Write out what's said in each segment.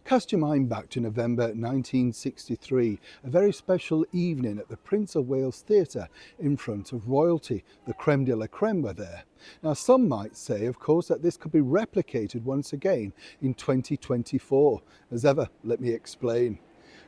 Cast your mind back to November 1963, a very special evening at the Prince of Wales Theatre in front of royalty. The creme de la creme were there. Now, some might say, of course, that this could be replicated once again in 2024. As ever, let me explain.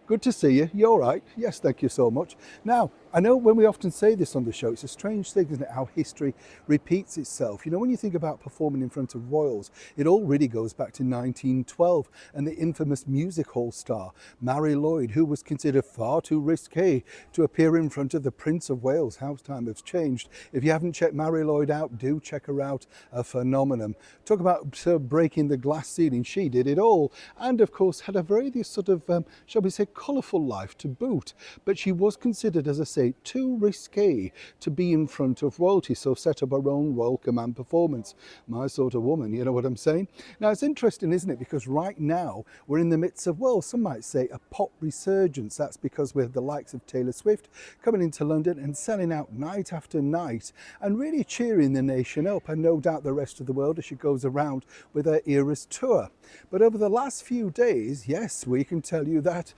Good to see you. You all right? Yes, thank you so much. Now, I know when we often say this on the show, it's a strange thing, isn't it, how history repeats itself. You know, when you think about performing in front of royals, it all really goes back to 1912 and the infamous music hall star, Marie Lloyd, who was considered far too risque to appear in front of the Prince of Wales. How time has changed. If you haven't checked Marie Lloyd out, do check her out. A phenomenon. Talk about breaking the glass ceiling. She did it all. And of course, had a very sort of, shall we say, colourful life to boot. But she was considered, as I say, too risque to be in front of royalty, so set up her own Royal Command performance. My sort of woman, you know what I'm saying? Now, it's interesting, isn't it? Because right now we're in the midst of, well, some might say a pop resurgence. That's because we have the likes of Taylor Swift coming into London and selling out night after night and really cheering the nation up, and no doubt the rest of the world as she goes around with her Eras tour. But over the last few days, yes, we can tell you that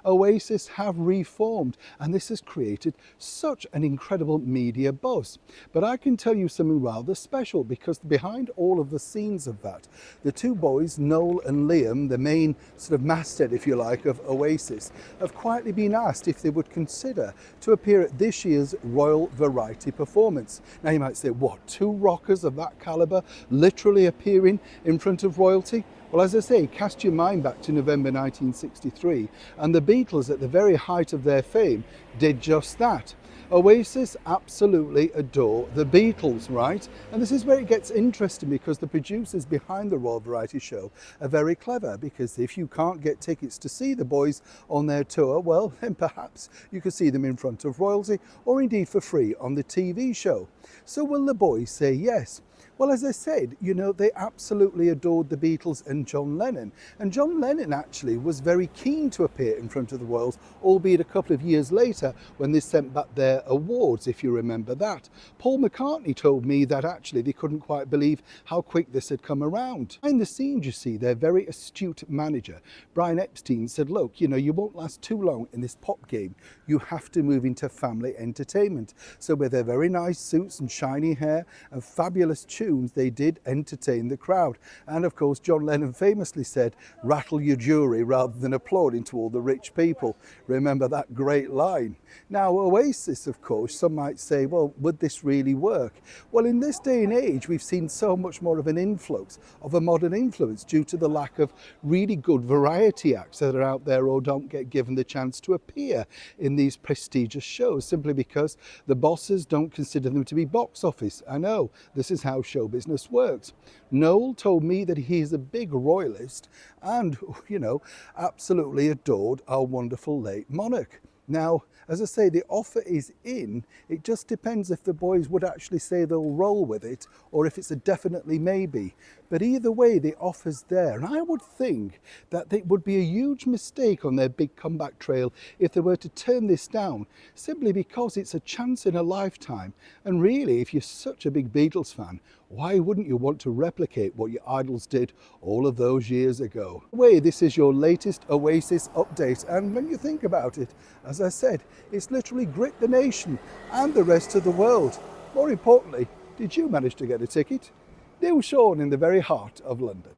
Oasis have reformed, and this has created such an incredible media buzz. But I can tell you something rather special, because behind all of the scenes of that, the two boys, Noel and Liam, the main sort of masthead, if you like, of Oasis, have quietly been asked if they would consider to appear at this year's Royal Variety Performance. Now you might say, what, two rockers of that calibre literally appearing in front of royalty? Well, as I say, cast your mind back to November 1963, and the Beatles, at the very height of their fame, did just that. Oasis absolutely adore the Beatles, right? And this is where it gets interesting, because the producers behind the Royal Variety Show are very clever, because if you can't get tickets to see the boys on their tour, well, then perhaps you could see them in front of royalty, or indeed for free on the TV show. So will the boys say yes? Well, as I said, you know, they absolutely adored the Beatles and John Lennon. And John Lennon actually was very keen to appear in front of the royals, albeit a couple of years later when they sent back their awards, if you remember that. Paul McCartney told me that actually they couldn't quite believe how quick this had come around. Behind the scenes, you see, their very astute manager, Brian Epstein, said, look, you know, you won't last too long in this pop game. You have to move into family entertainment. So with their very nice suits and shiny hair and fabulous tunes, they did entertain the crowd. And of course, John Lennon famously said, rattle your jury rather than applauding to all the rich people. Remember that great line. Now, Oasis, of course, some might say, well, would this really work? Well, in this day and age, we've seen so much more of an influx of a modern influence due to the lack of really good variety acts that are out there or don't get given the chance to appear in these prestigious shows, simply because the bosses don't consider them to be box office. I know, this is how show business works. Noel told me that he is a big royalist and, you know, absolutely adored our wonderful late monarch. Now, as I say, the offer is in. It just depends if the boys would actually say they'll roll with it, or if it's a definitely maybe. But either way, the offer's there. And I would think that it would be a huge mistake on their big comeback trail if they were to turn this down, simply because it's a chance in a lifetime. And really, if you're such a big Beatles fan, why wouldn't you want to replicate what your idols did all of those years ago? Anyway, this is your latest Oasis update. And when you think about it, as I said, it's literally gripped the nation and the rest of the world. More importantly, did you manage to get a ticket? Neil Sean in the very heart of London.